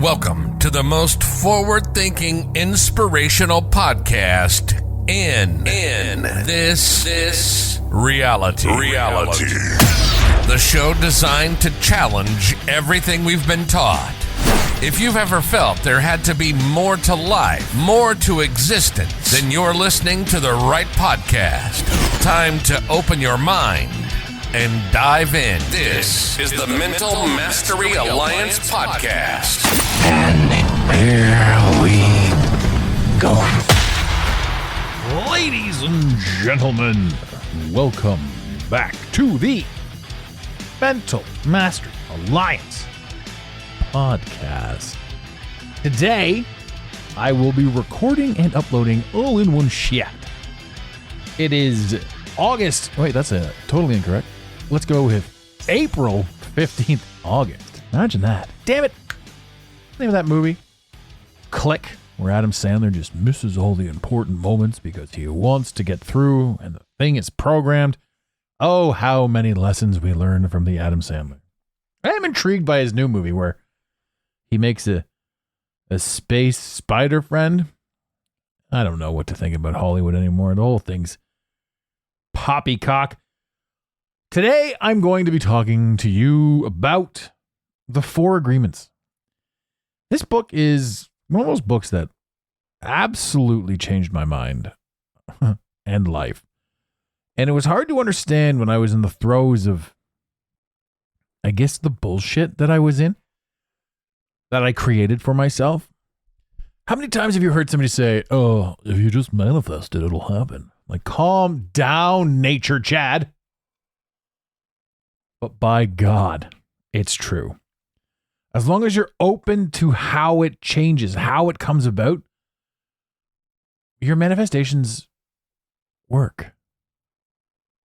Welcome to the most forward-thinking, inspirational podcast in this reality. The show designed to challenge everything we've been taught. If you've ever felt there had to be more to life, more to existence, then you're listening to the right podcast. Time to open your mind and dive in. This is the Mental Mastery Alliance Podcast. And here we go. Ladies and gentlemen, welcome back to the Mental Mastery Alliance Podcast. Today, I will be recording and uploading all in one shot. It is August. Wait, that's totally incorrect. Let's go with April 15th, August. Imagine that. Damn it. Name of that movie? Click, where Adam Sandler just misses all the important moments because he wants to get through and the thing is programmed. Oh, how many lessons we learn from the Adam Sandler. I am intrigued by his new movie where he makes a space spider friend. I don't know what to think about Hollywood anymore. The whole thing's poppycock. Today, I'm going to be talking to you about the 4 Agreements. This book is one of those books that absolutely changed my mind and life. And it was hard to understand when I was in the throes of, I guess, the bullshit that I was in, that I created for myself. How many times have you heard somebody say, oh, if you just manifest it, it'll happen? Like, calm down, nature Chad. But by God, it's true. As long as you're open to how it changes, how it comes about, your manifestations work.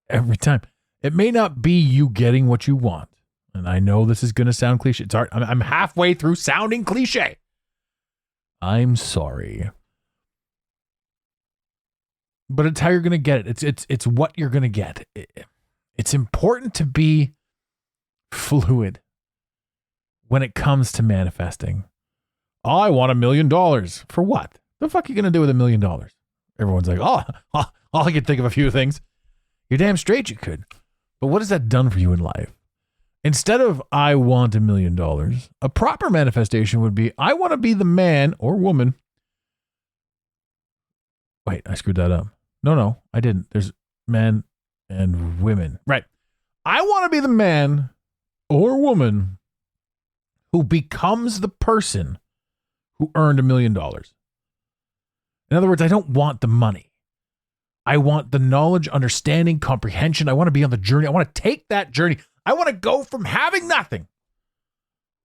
Every time. It may not be you getting what you want. And I know this is going to sound cliche. It's hard. I'm halfway through sounding cliche. I'm sorry. But it's how you're going to get it. It's what you're going to get. It's important to be fluid when it comes to manifesting. I want $1 million. For what? The fuck are you going to do with $1 million? Everyone's like, oh, I can think of a few things. You're damn straight you could. But what has that done for you in life? Instead of I want $1 million, a proper manifestation would be I want to be the man or woman. Wait, I screwed that up. No, I didn't. There's men and women. Right. I want to be the man or woman who becomes the person who earned $1 million. In other words, I don't want the money. I want the knowledge, understanding, comprehension. I want to be on the journey. I want to take that journey. I want to go from having nothing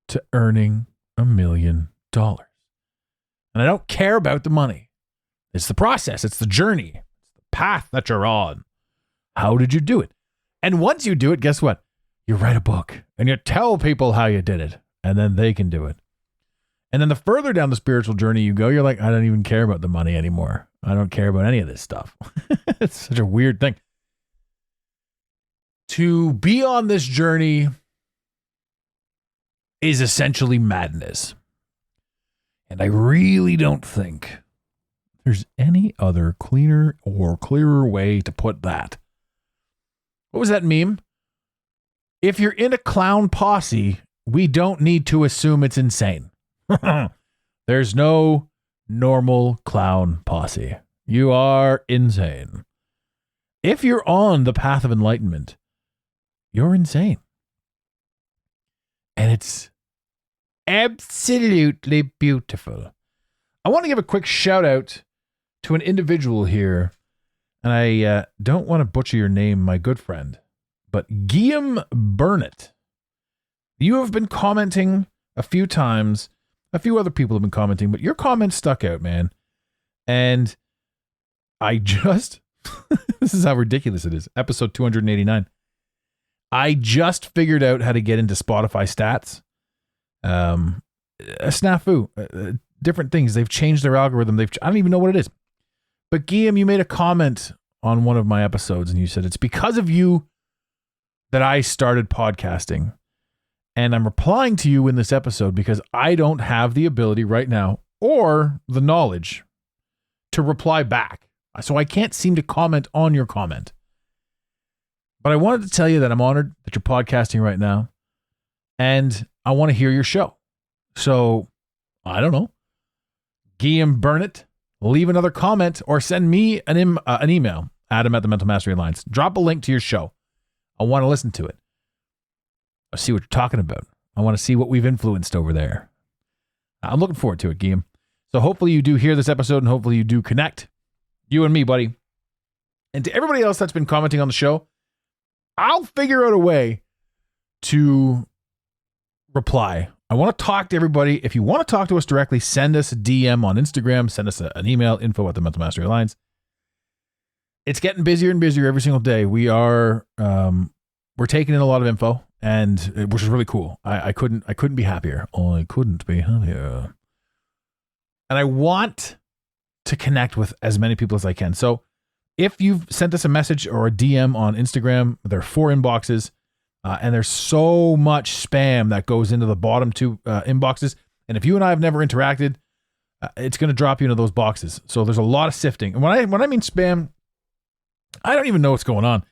to earning $1 million. And I don't care about the money. It's the process. It's the journey. It's the path that you're on. How did you do it? And once you do it, guess what? You write a book and you tell people how you did it, and then they can do it. And then the further down the spiritual journey you go, you're like, I don't even care about the money anymore. I don't care about any of this stuff. It's such a weird thing. To be on this journey is essentially madness. And I really don't think there's any other cleaner or clearer way to put that. What was that meme? If you're in a clown posse, we don't need to assume it's insane. There's no normal clown posse. You are insane. If you're on the path of enlightenment, you're insane. And it's absolutely beautiful. I want to give a quick shout out to an individual here. And I don't want to butcher your name, my good friend. But Guillaume Burnett, you have been commenting a few times. A few other people have been commenting, but your comment stuck out, man. And I just, this is how ridiculous it is. Episode 289. I just figured out how to get into Spotify stats. A snafu. Different things. They've changed their algorithm. I don't even know what it is. But Guillaume, you made a comment on one of my episodes and you said, it's because of you that I started podcasting. And I'm replying to you in this episode because I don't have the ability right now or the knowledge to reply back. So I can't seem to comment on your comment. But I wanted to tell you that I'm honored that you're podcasting right now. And I want to hear your show. So, I don't know. Guillaume Burnett, leave another comment or send me an email, Adam at the Mental Mastery Alliance. Drop a link to your show. I want to listen to it. I see what you're talking about. I want to see what we've influenced over there. I'm looking forward to it, Guillaume. So hopefully you do hear this episode and hopefully you do connect. You and me, buddy. And to everybody else that's been commenting on the show, I'll figure out a way to reply. I want to talk to everybody. If you want to talk to us directly, send us a DM on Instagram. Send us an email, info at the Mental Mastery Alliance. It's getting busier and busier every single day. We are, we're taking in a lot of info, and which is really cool. I couldn't be happier. I couldn't be happier. And I want to connect with as many people as I can. So if you've sent us a message or a DM on Instagram, there are 4 inboxes. And there's so much spam that goes into the bottom 2 inboxes. And if you and I have never interacted, it's going to drop you into those boxes. So there's a lot of sifting. And when I mean spam, I don't even know what's going on.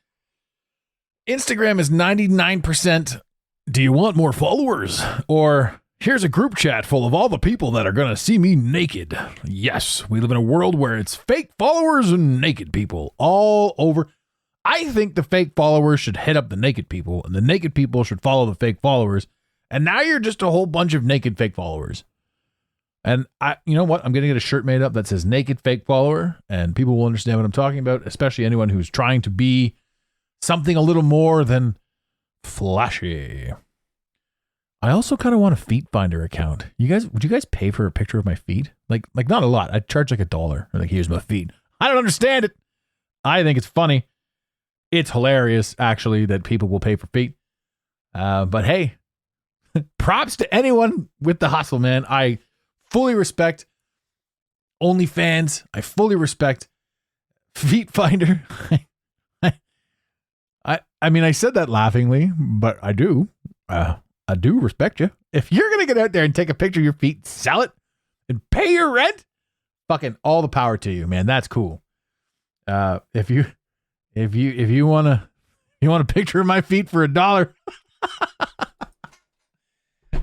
Instagram is 99%. Do you want more followers? Or here's a group chat full of all the people that are going to see me naked. Yes, we live in a world where it's fake followers and naked people all over. I think the fake followers should hit up the naked people, and the naked people should follow the fake followers. And now you're just a whole bunch of naked fake followers. And you know what? I'm going to get a shirt made up that says naked fake follower, and people will understand what I'm talking about, especially anyone who's trying to be something a little more than flashy. I also kind of want a feet finder account. Would you guys pay for a picture of my feet? Like not a lot. I'd charge like $1. Like, here's my feet. I don't understand it. I think it's funny. It's hilarious, actually, that people will pay for feet. But hey, props to anyone with the hustle, man. I fully respect OnlyFans. I fully respect Feet Finder. I mean, I said that laughingly, but I do. I do respect you. If you're going to get out there and take a picture of your feet, sell it, and pay your rent, fucking all the power to you, man. That's cool. If you want a picture of my feet for $1.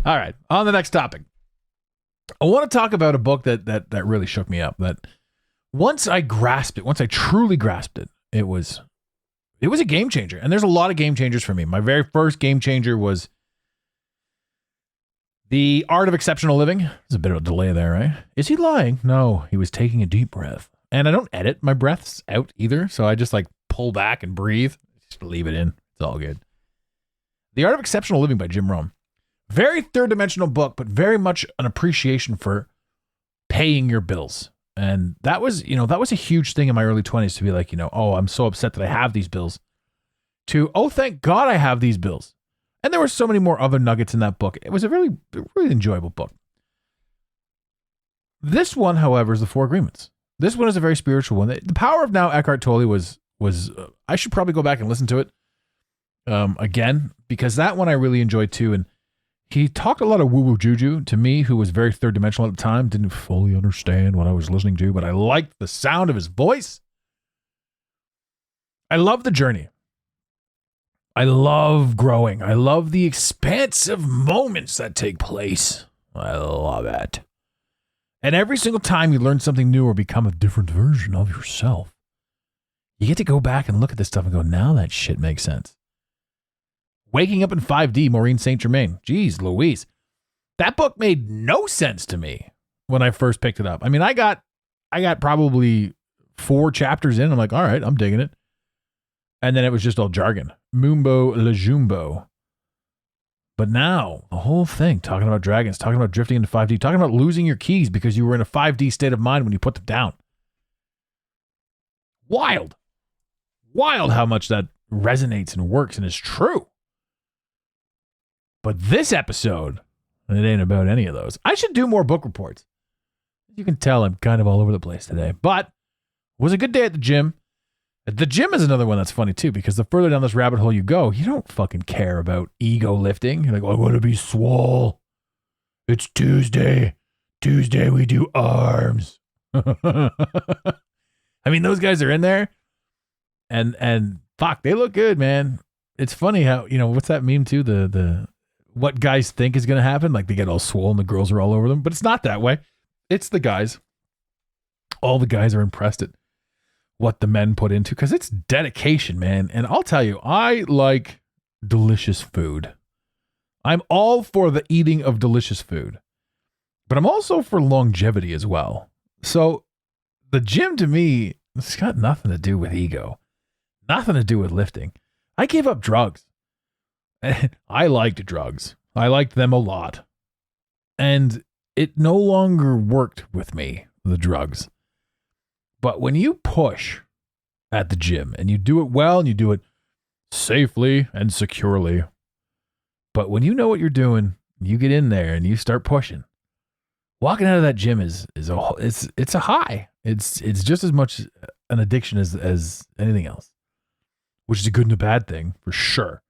All right, on the next topic. I want to talk about a book that really shook me up. That once I truly grasped it, it was a game changer. And there's a lot of game changers for me. My very first game changer was The Art of Exceptional Living. There's a bit of a delay there, right? Is he lying? No, he was taking a deep breath. And I don't edit my breaths out either, so I just pull back and breathe. Just leave it in. It's all good. The Art of Exceptional Living by Jim Rohn. Very third-dimensional book, but very much an appreciation for paying your bills. And that was a huge thing in my early 20s to be like, oh, I'm so upset that I have these bills. To, oh, thank God I have these bills. And there were so many more other nuggets in that book. It was a really, really enjoyable book. This one, however, is The Four Agreements. This one is a very spiritual one. The Power of Now, Eckhart Tolle was I should probably go back and listen to it again, because that one I really enjoyed too. And he talked a lot of woo-woo juju to me, who was very third dimensional at the time, didn't fully understand what I was listening to, but I liked the sound of his voice. I love the journey. I love growing. I love the expansive moments that take place. I love it. And every single time you learn something new or become a different version of yourself, you get to go back and look at this stuff and go, now that shit makes sense. Waking Up in 5D, Maureen St. Germain. Jeez Louise. That book made no sense to me when I first picked it up. I mean, I got probably 4 chapters in. I'm like, all right, I'm digging it. And then it was just all jargon. Mumbo le jumbo. But now, the whole thing, talking about dragons, talking about drifting into 5D, talking about losing your keys because you were in a 5D state of mind when you put them down. Wild. Wild how much that resonates and works and is true. But this episode, it ain't about any of those. I should do more book reports. You can tell I'm kind of all over the place today. But it was a good day at the gym. The gym is another one that's funny too, because the further down this rabbit hole you go, you don't fucking care about ego lifting. You're like, I want to be swole. It's Tuesday. Tuesday we do arms. I mean, those guys are in there and fuck, they look good, man. It's funny how, what's that meme too? The what guys think is going to happen. Like they get all swollen, the girls are all over them, but it's not that way. It's the guys. All the guys are impressed at what the men put into, because it's dedication, man. And I'll tell you, I like delicious food. I'm all for the eating of delicious food, but I'm also for longevity as well. So the gym to me, it's got nothing to do with ego, nothing to do with lifting. I gave up drugs. I liked drugs. I liked them a lot. And it no longer worked with me, the drugs. But when you push at the gym and you do it well and you do it safely and securely, but when you know what you're doing, you get in there and you start pushing. Walking out of that gym is a high. It's just as much an addiction as anything else, which is a good and a bad thing for sure.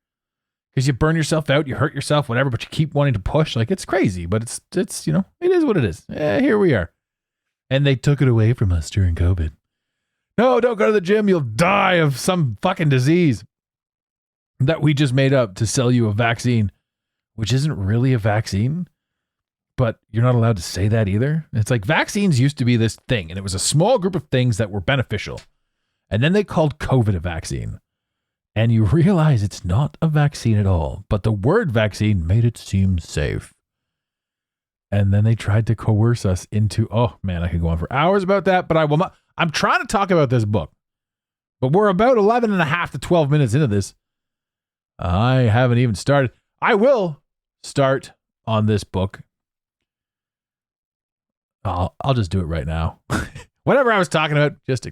Because you burn yourself out, you hurt yourself, whatever, but you keep wanting to push. Like, it's crazy, but it's it is what it is. Here we are. And they took it away from us during COVID. No, don't go to the gym. You'll die of some fucking disease that we just made up to sell you a vaccine, which isn't really a vaccine, but you're not allowed to say that either. It's like vaccines used to be this thing, and it was a small group of things that were beneficial. And then they called COVID a vaccine. And you realize it's not a vaccine at all, but the word vaccine made it seem safe. And then they tried to coerce us into, oh man, I could go on for hours about that, but I will not. I'm trying to talk about this book, but we're about 11 and a half to 12 minutes into this. I haven't even started. I will start on this book. I'll just do it right now. Whatever I was talking about, just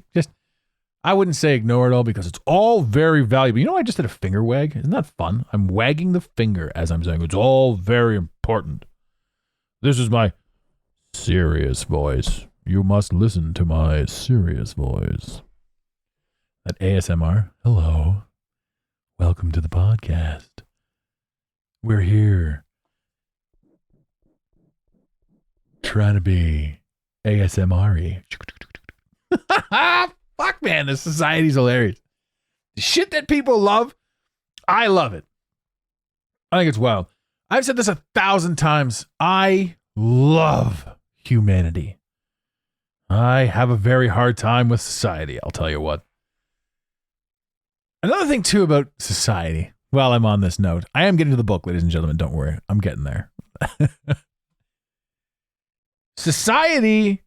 I wouldn't say ignore it all, because it's all very valuable. I just did a finger wag. Isn't that fun? I'm wagging the finger as I'm saying it's all very important. This is my serious voice. You must listen to my serious voice. That ASMR. Hello. Welcome to the podcast. We're here trying to be ASMR-y. Fuck, man, this society's hilarious. The shit that people love, I love it. I think it's wild. I've said this 1,000 times. I love humanity. I have a very hard time with society, I'll tell you what. Another thing, too, about society, while I'm on this note, I am getting to the book, ladies and gentlemen. Don't worry. I'm getting there. Society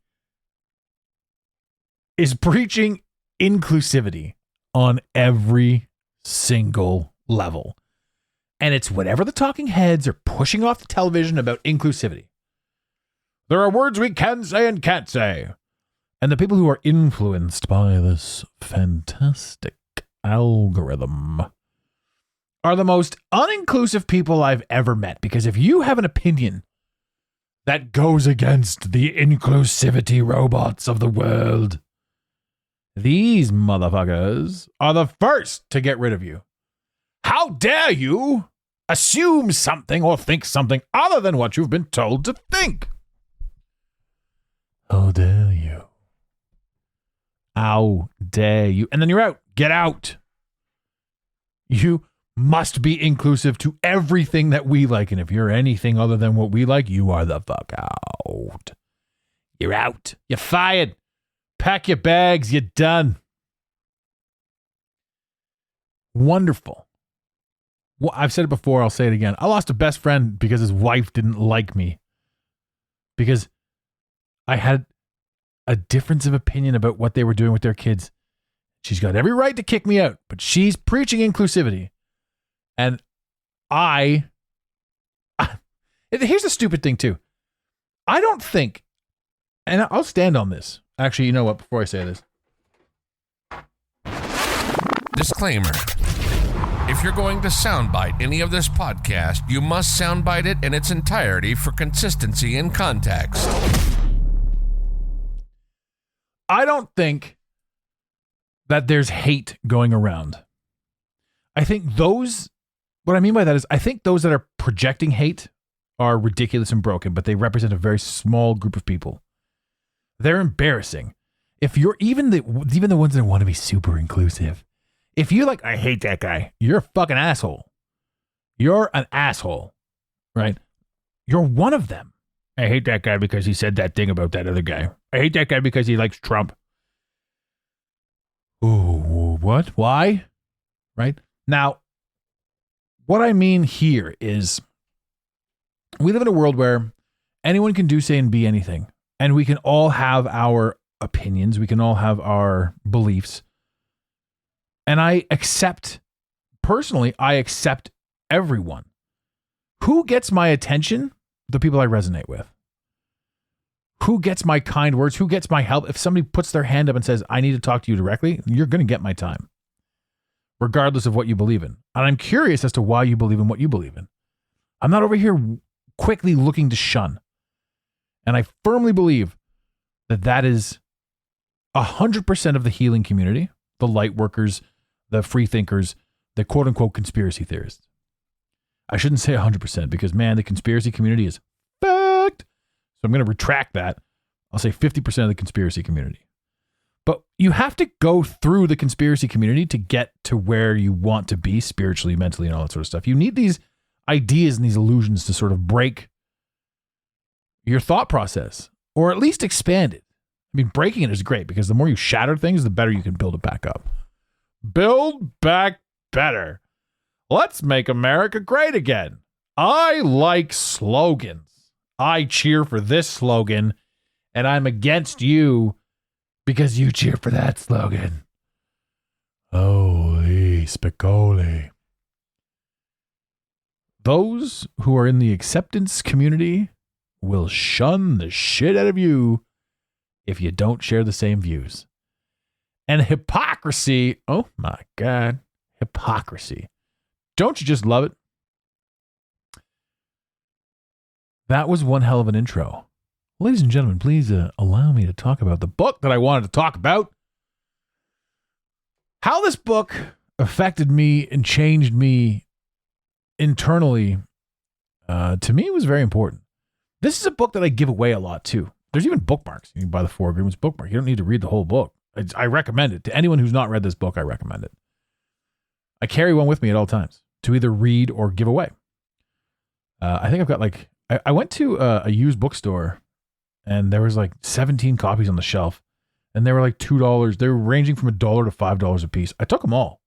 is preaching inclusivity on every single level. And it's whatever the talking heads are pushing off the television about inclusivity. There are words we can say and can't say. And the people who are influenced by this fantastic algorithm are the most uninclusive people I've ever met. Because if you have an opinion that goes against the inclusivity robots of the world, these motherfuckers are the first to get rid of you. How dare you assume something or think something other than what you've been told to think? How dare you? How dare you? And then you're out. Get out. You must be inclusive to everything that we like. And if you're anything other than what we like, you are the fuck out. You're out. You're fired. Pack your bags. You're done. Wonderful. Well, I've said it before. I'll say it again. I lost a best friend because his wife didn't like me. Because I had a difference of opinion about what they were doing with their kids. She's got every right to kick me out, but she's preaching inclusivity. And here's the stupid thing too. I don't think, and I'll stand on this. Actually, you know what? Before I say this. Disclaimer. If you're going to soundbite any of this podcast, you must soundbite it in its entirety for consistency and context. I don't think that there's hate going around. I think what I mean by that is I think those that are projecting hate are ridiculous and broken, but they represent a very small group of people. They're embarrassing. If you're even the ones that want to be super inclusive, if you like, I hate that guy, you're a fucking asshole. You're an asshole, right? You're one of them. I hate that guy because he said that thing about that other guy. I hate that guy because he likes Trump. Ooh, what? Why? Right? Now, what I mean here is we live in a world where anyone can do, say, and be anything. And we can all have our opinions. We can all have our beliefs. And personally, I accept everyone. Who gets my attention? The people I resonate with. Who gets my kind words? Who gets my help? If somebody puts their hand up and says, I need to talk to you directly, you're going to get my time, regardless of what you believe in. And I'm curious as to why you believe in what you believe in. I'm not over here quickly looking to shun. And I firmly believe that is 100% of the healing community, the light workers, the free thinkers, the quote unquote conspiracy theorists. I shouldn't say 100% because, man, the conspiracy community is fucked. So I'm going to retract that. I'll say 50% of the conspiracy community. But you have to go through the conspiracy community to get to where you want to be spiritually, mentally, and all that sort of stuff. You need these ideas and these illusions to sort of break your thought process, or at least expand it. I mean, breaking it is great because the more you shatter things, the better you can build it back up. Build back better. Let's make America great again. I like slogans. I cheer for this slogan, and I'm against you because you cheer for that slogan. Holy spicoli. Those who are in the acceptance community will shun the shit out of you if you don't share the same views. And hypocrisy, oh my God, hypocrisy. Don't you just love it? That was one hell of an intro. Ladies and gentlemen, please allow me to talk about the book that I wanted to talk about. How this book affected me and changed me internally, to me, was very important. This is a book that I give away a lot too. There's even bookmarks. You can buy the 4 Agreements bookmark. You don't need to read the whole book. I recommend it. To anyone who's not read this book, I recommend it. I carry one with me at all times to either read or give away. I think I've got I went to a used bookstore and there was 17 copies on the shelf and they were $2. They were ranging from $1 to $5 a piece. I took them all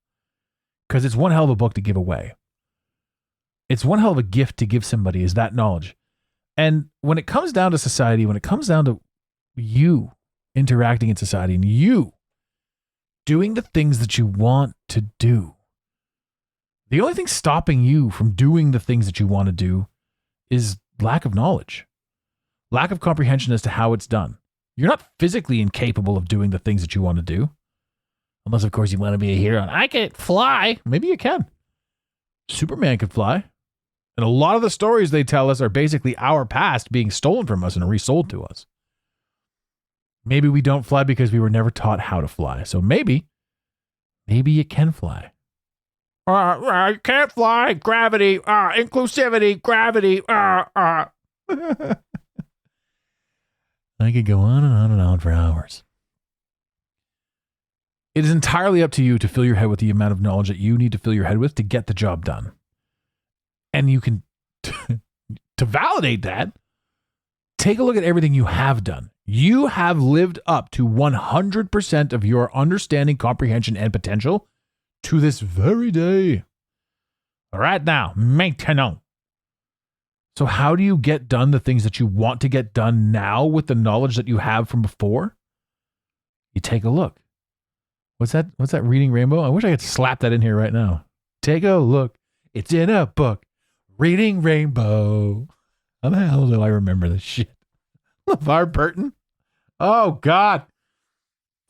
because it's one hell of a book to give away. It's one hell of a gift to give somebody, is that knowledge. And when it comes down to society, when it comes down to you interacting in society and you doing the things that you want to do, the only thing stopping you from doing the things that you want to do is lack of knowledge, lack of comprehension as to how it's done. You're not physically incapable of doing the things that you want to do. Unless, of course, you want to be a hero. And I can't fly. Maybe you can. Superman could fly. And a lot of the stories they tell us are basically our past being stolen from us and resold to us. Maybe we don't fly because we were never taught how to fly. So maybe you can fly. You can't fly. Gravity. Inclusivity. Gravity. I could go on and on and on for hours. It is entirely up to you to fill your head with the amount of knowledge that you need to fill your head with to get the job done. And you can, to validate that, take a look at everything you have done. You have lived up to 100% of your understanding, comprehension, and potential to this very day. Right now, maintenant. So how do you get done the things that you want to get done now with the knowledge that you have from before? You take a look. What's that reading rainbow? I wish I could slap that in here right now. Take a look. It's in a book. Reading Rainbow. How the hell do I remember this shit? LeVar Burton? Oh, God.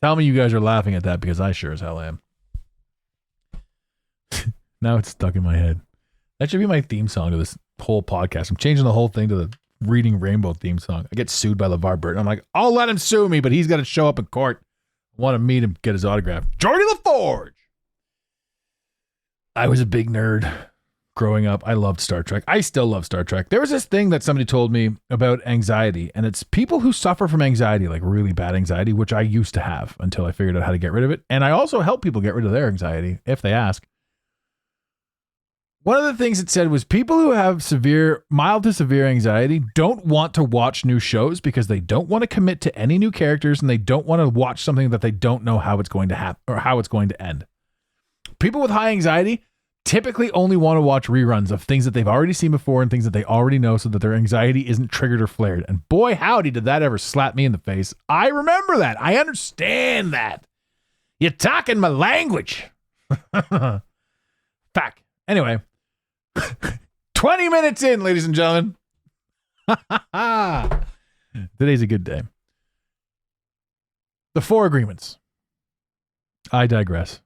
Tell me you guys are laughing at that because I sure as hell am. Now it's stuck in my head. That should be my theme song to this whole podcast. I'm changing the whole thing to the Reading Rainbow theme song. I get sued by LeVar Burton. I'm like, I'll let him sue me, but he's got to show up in court. Want to meet him, get his autograph. Jordy LaForge. I was a big nerd growing up. I loved Star Trek. I still love Star Trek. There was this thing that somebody told me about anxiety, and it's people who suffer from anxiety, like really bad anxiety, which I used to have until I figured out how to get rid of it. And I also help people get rid of their anxiety if they ask. One of the things it said was people who have mild to severe anxiety don't want to watch new shows because they don't want to commit to any new characters and they don't want to watch something that they don't know how it's going to happen or how it's going to end. People with high anxiety typically only want to watch reruns of things that they've already seen before and things that they already know so that their anxiety isn't triggered or flared. And boy, howdy, did that ever slap me in the face. I remember that. I understand that. You're talking my language. Fuck. Anyway. 20 minutes in, ladies and gentlemen. Today's a good day. The Four Agreements. I digress.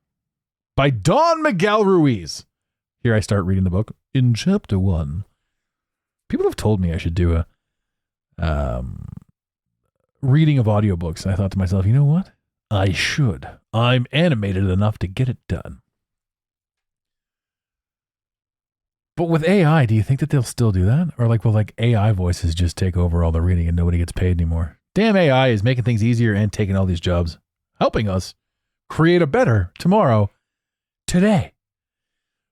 By Don Miguel Ruiz. Here I start reading the book. In chapter 1. People have told me I should do a reading of audiobooks. And I thought to myself, you know what? I should. I'm animated enough to get it done. But with AI, do you think that they'll still do that? Or will AI voices just take over all the reading and nobody gets paid anymore? Damn, AI is making things easier and taking all these jobs, helping us create a better tomorrow, today.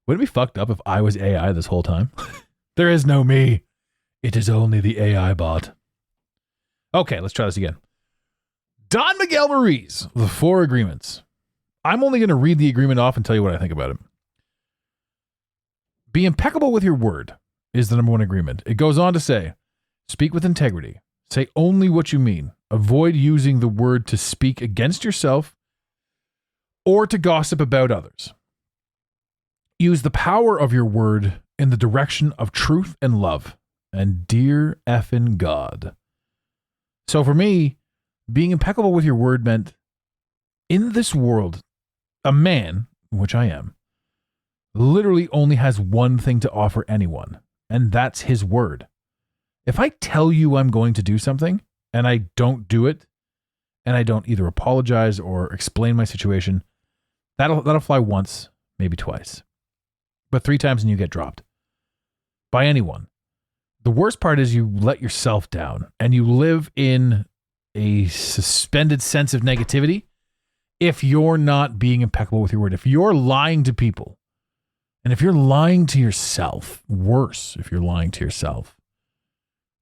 Would it be fucked up if I was AI this whole time? There is no me. It is only the AI bot. Okay, let's try this again. Don Miguel Ruiz, The Four Agreements. I'm only going to read the agreement off and tell you what I think about it. Be impeccable with your word is the number one agreement. It goes on to say, speak with integrity. Say only what you mean. Avoid using the word to speak against yourself or to gossip about others. Use the power of your word in the direction of truth and love. And dear effing God. So for me, being impeccable with your word meant in this world, a man, which I am, literally only has one thing to offer anyone, and that's his word. If I tell you I'm going to do something and I don't do it, and I don't either apologize or explain my situation, that'll fly once, maybe twice. But 3 times and you get dropped by anyone. The worst part is you let yourself down and you live in a suspended sense of negativity if you're not being impeccable with your word. If you're lying to people, and if you're lying to yourself, worse, if you're lying to yourself,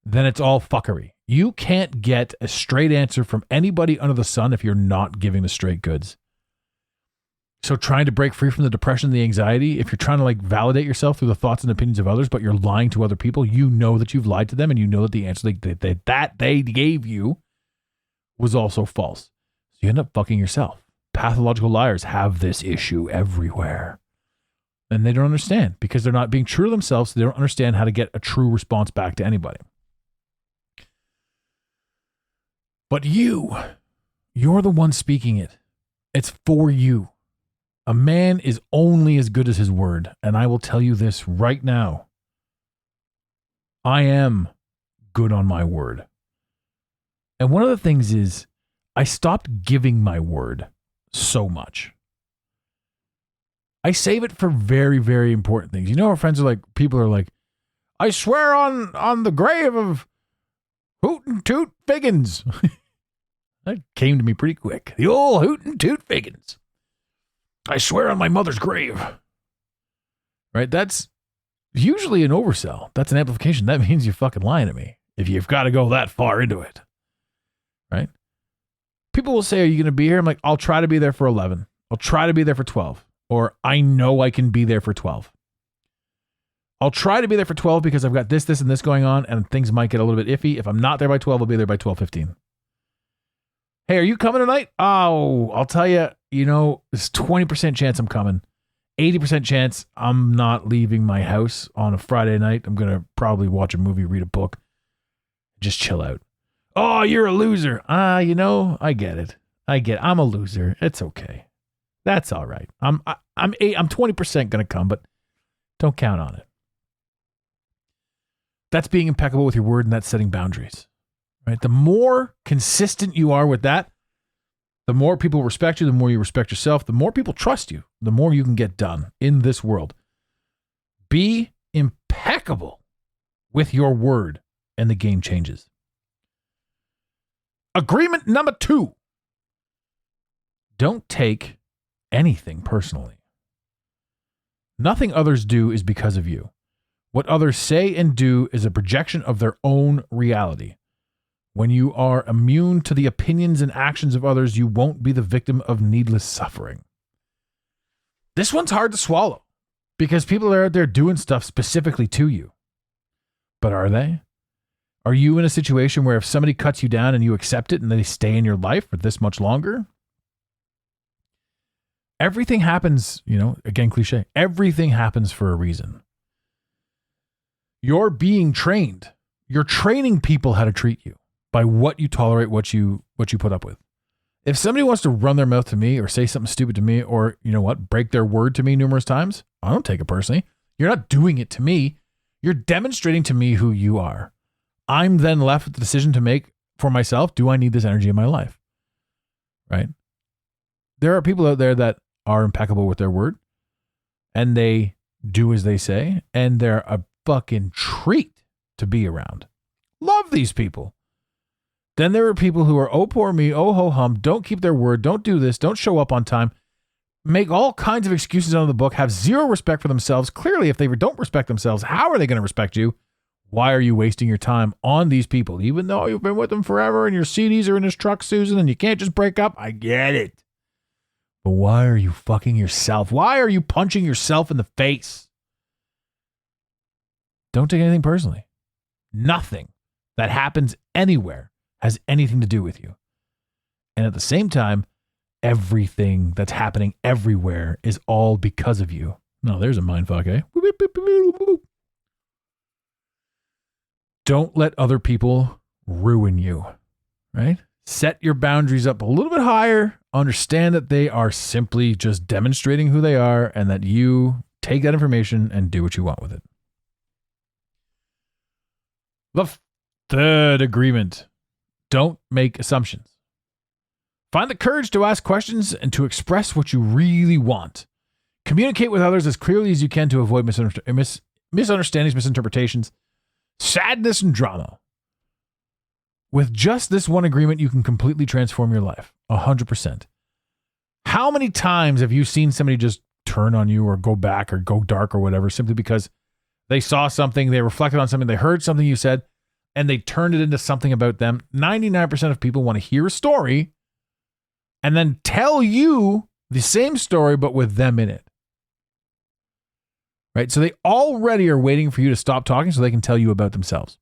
then it's all fuckery. You can't get a straight answer from anybody under the sun if you're not giving the straight goods. So trying to break free from the depression, the anxiety, if you're trying to validate yourself through the thoughts and opinions of others, but you're lying to other people, you know that you've lied to them and you know that the answer that they gave you was also false. So you end up fucking yourself. Pathological liars have this issue everywhere. And they don't understand because they're not being true to themselves. So they don't understand how to get a true response back to anybody. But you're the one speaking it. It's for you. A man is only as good as his word. And I will tell you this right now. I am good on my word. And one of the things is I stopped giving my word so much. I save it for very, very important things. You know, our friends are people are like, I swear on the grave of Hoot and Toot Figgins. That came to me pretty quick. The old Hoot and Toot Figgins. I swear on my mother's grave. Right? That's usually an oversell. That's an amplification. That means you're fucking lying to me if you've got to go that far into it. Right? People will say, are you going to be here? I'm like, I'll try to be there for 11. I'll try to be there for 12. Or I know I can be there for 12. I'll try to be there for 12 because I've got this, and this going on, and things might get a little bit iffy. If I'm not there by 12, I'll be there by 12:15. Hey, are you coming tonight? Oh, I'll tell you, there's 20% chance I'm coming. 80% chance I'm not leaving my house on a Friday night. I'm going to probably watch a movie, read a book, just chill out. Oh, you're a loser. I get it. I'm a loser. It's okay. That's all right. I'm 20% going to come, but don't count on it. That's being impeccable with your word, and that's setting boundaries. Right? The more consistent you are with that, The more people respect you, the more you respect yourself, the more people trust you, the more you can get done in this world. Be impeccable with your word, and the game changes. Agreement number 2. Don't take anything personally. Nothing others do is because of you. What others say and do is a projection of their own reality. When you are immune to the opinions and actions of others, you won't be the victim of needless suffering. This one's hard to swallow because people are out there doing stuff specifically to you. But are they? Are you in a situation where if somebody cuts you down and you accept it and they stay in your life for this much longer? Everything happens, again, cliche, everything happens for a reason. You're being trained. You're training people how to treat you by what you tolerate, what you put up with. If somebody wants to run their mouth to me or say something stupid to me or, break their word to me numerous times, I don't take it personally. You're not doing it to me. You're demonstrating to me who you are. I'm then left with the decision to make for myself. Do I need this energy in my life? Right? There are people out there that are impeccable with their word and they do as they say, and they're a fucking treat to be around. Love these people. Then there are people who are, oh, poor me, oh, ho hum, don't keep their word, don't do this, don't show up on time, make all kinds of excuses out of the book, have zero respect for themselves. Clearly, if they don't respect themselves, how are they going to respect you? Why are you wasting your time on these people? Even though you've been with them forever and your CDs are in his truck, Susan, and you can't just break up. I get it. But why are you fucking yourself? Why are you punching yourself in the face? Don't take anything personally. Nothing that happens anywhere has anything to do with you. And at the same time, everything that's happening everywhere is all because of you. No, there's a mindfuck, eh? Don't let other people ruin you, right? Set your boundaries up a little bit higher. Understand that they are simply just demonstrating who they are and that you take that information and do what you want with it. The third agreement. Don't make assumptions. Find the courage to ask questions and to express what you really want. Communicate with others as clearly as you can to avoid misunderstandings, misinterpretations, sadness, and drama. With just this one agreement, you can completely transform your life. 100%. How many times have you seen somebody just turn on you or go back or go dark or whatever simply because they saw something, they reflected on something, they heard something you said, and they turned it into something about them? 99% of people want to hear a story and then tell you the same story but with them in it. Right? So they already are waiting for you to stop talking so they can tell you about themselves.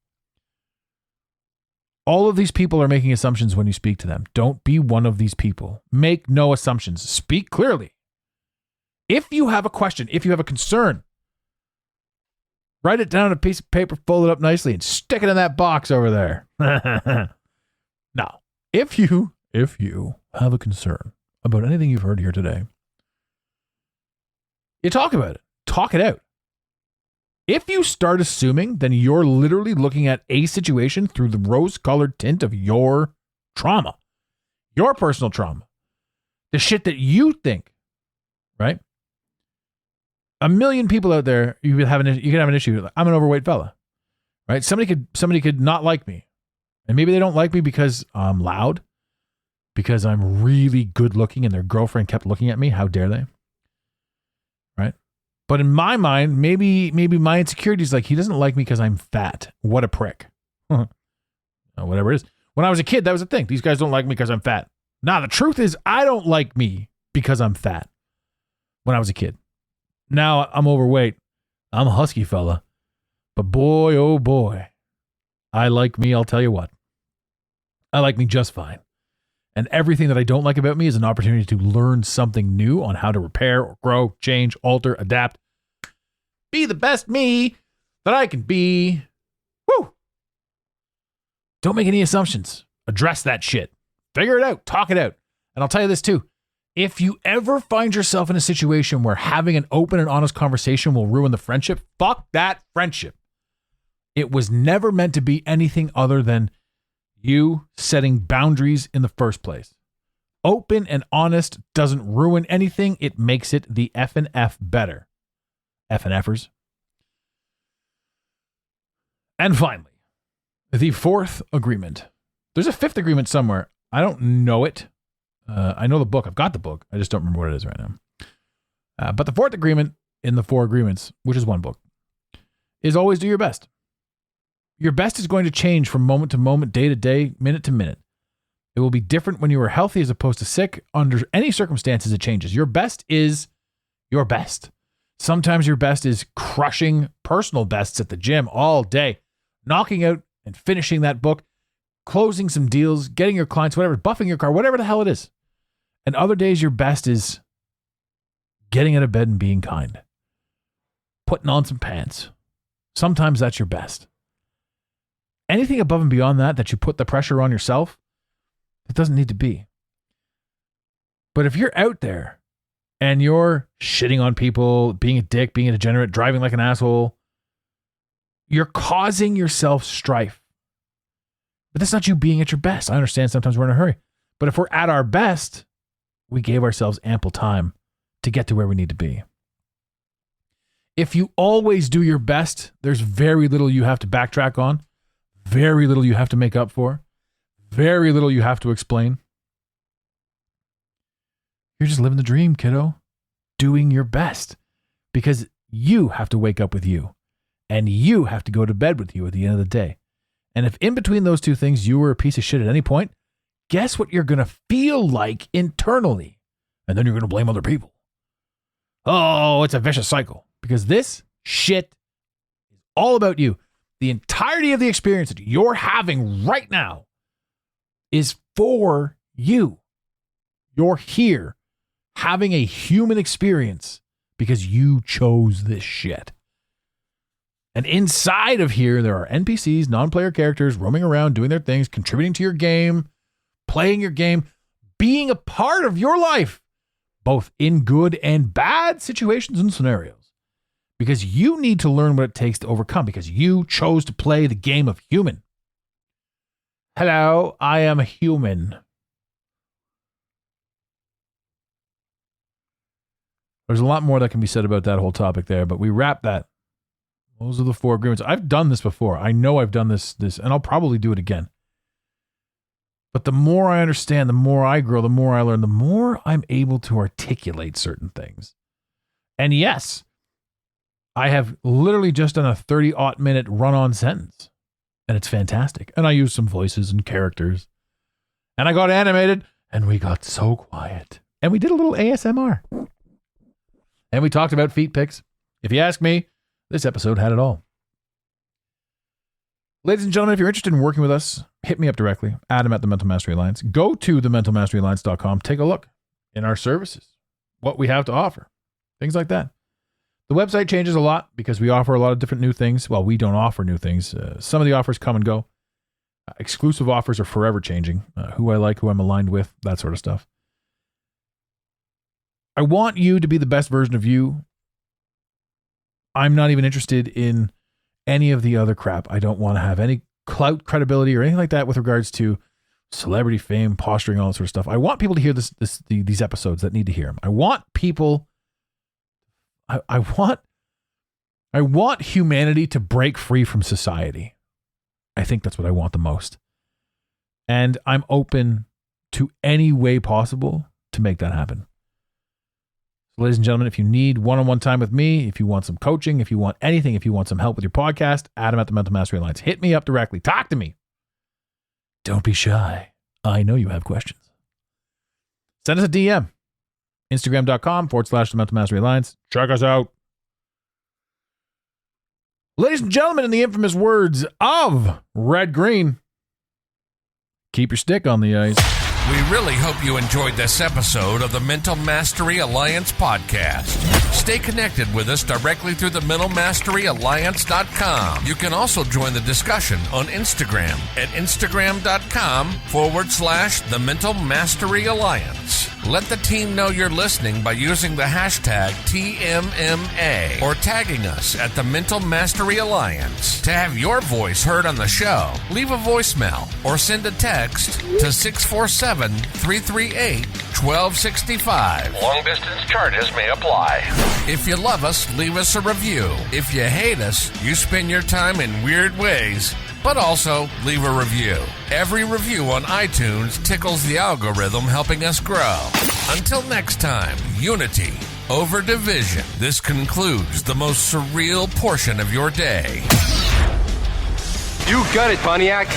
All of these people are making assumptions when you speak to them. Don't be one of these people. Make no assumptions. Speak clearly. If you have a question, if you have a concern, write it down on a piece of paper, fold it up nicely, and stick it in that box over there. Now, if you have a concern about anything you've heard here today, you talk about it. Talk it out. If you start assuming, then you're literally looking at a situation through the rose-colored tint of your trauma, your personal trauma, the shit that you think, right? A million people out there, you could have an issue. I'm an overweight fella, right? Somebody could not like me, and maybe they don't like me because I'm loud, because I'm really good looking, and their girlfriend kept looking at me. How dare they? Right? But in my mind, maybe my insecurity is like, he doesn't like me because I'm fat. What a prick. Whatever it is. When I was a kid, that was the thing. These guys don't like me because I'm fat. Nah, the truth is I don't like me because I'm fat when I was a kid. Now I'm overweight. I'm a husky fella. But boy, oh boy, I like me, I'll tell you what. I like me just fine. And everything that I don't like about me is an opportunity to learn something new on how to repair or grow, change, alter, adapt. Be the best me that I can be. Woo! Don't make any assumptions. Address that shit. Figure it out. Talk it out. And I'll tell you this too. If you ever find yourself in a situation where having an open and honest conversation will ruin the friendship, fuck that friendship. It was never meant to be anything other than you setting boundaries in the first place. open and honest doesn't ruin anything. It makes it the F and F better. F and Fers. And finally, the fourth agreement. There's a fifth agreement somewhere. I don't know it. I know the book. I've got the book. I just don't remember what it is right now. But the fourth agreement in the four agreements, which is one book, is always do your best. Your best is going to change from moment to moment, day to day, minute to minute. It will be different when you are healthy as opposed to sick. Under any circumstances, it changes. Your best is your best. Sometimes your best is crushing personal bests at the gym all day, knocking out and finishing that book, closing some deals, getting your clients, whatever, buffing your car, whatever the hell it is. And other days, your best is getting out of bed and being kind, putting on some pants. Sometimes that's your best. Anything above and beyond that you put the pressure on yourself, it doesn't need to be. But if you're out there and you're shitting on people, being a dick, being a degenerate, driving like an asshole, you're causing yourself strife. But that's not you being at your best. I understand sometimes we're in a hurry. But if we're at our best, we gave ourselves ample time to get to where we need to be. If you always do your best, there's very little you have to backtrack on, very little you have to make up for, very little you have to explain. You're just living the dream, kiddo. Doing your best. Because you have to wake up with you. And you have to go to bed with you at the end of the day. And if in between those two things you were a piece of shit at any point, guess what you're going to feel like internally? And then you're going to blame other people. Oh, it's a vicious cycle. Because this shit is all about you. The entirety of the experience that you're having right now is for you. You're here having a human experience because you chose this shit. And inside of here, there are NPCs, non-player characters roaming around, doing their things, contributing to your game, playing your game, being a part of your life, both in good and bad situations and scenarios. Because you need to learn what it takes to overcome, because you chose to play the game of human. Hello, I am a human. There's a lot more that can be said about that whole topic there, but we wrap that. Those are the four agreements. I've done this before. I know I've done this, and I'll probably do it again. But the more I understand, the more I grow, the more I learn, the more I'm able to articulate certain things. And yes, I have literally just done a 30-odd minute run-on sentence, and it's fantastic. And I used some voices and characters, and I got animated, and we got so quiet. And we did a little ASMR. And we talked about feet pics. If you ask me, this episode had it all. Ladies and gentlemen, if you're interested in working with us, hit me up directly, Adam at the Mental Mastery Alliance. Go to thementalmasteryalliance.com. Take a look in our services, what we have to offer, things like that. The website changes a lot because we offer a lot of different new things. Well, we don't offer new things. Some of the offers come and go. Exclusive offers are forever changing. Who I like, who I'm aligned with, that sort of stuff. I want you to be the best version of you. I'm not even interested in any of the other crap. I don't want to have any clout, credibility, or anything like that with regards to celebrity, fame, posturing, all that sort of stuff. I want people to hear these episodes that need to hear them. I want people... I want humanity to break free from society. I think that's what I want the most. And I'm open to any way possible to make that happen. So ladies and gentlemen, if you need one-on-one time with me, if you want some coaching, if you want anything, if you want some help with your podcast, Adam at the Mental Mastery Alliance. Hit me up directly. Talk to me. Don't be shy. I know you have questions. Send us a DM. Instagram.com/The Mental Mastery Alliance. Check us out. Ladies and gentlemen, in the infamous words of Red Green, keep your stick on the ice. We really hope you enjoyed this episode of the Mental Mastery Alliance podcast. Stay connected with us directly through the mentalmasteryalliance.com. You can also join the discussion on Instagram at instagram.com/The Mental Mastery Alliance. Let the team know you're listening by using the hashtag TMMA or tagging us at the Mental Mastery Alliance. To have your voice heard on the show, leave a voicemail or send a text to 647-338-1265. Long-distance charges may apply. If you love us, leave us a review. If you hate us, you spend your time in weird ways, but also leave a review. Every review on iTunes tickles the algorithm, helping us grow. Until next time, unity over division. This concludes the most surreal portion of your day. You got it, Pontiac.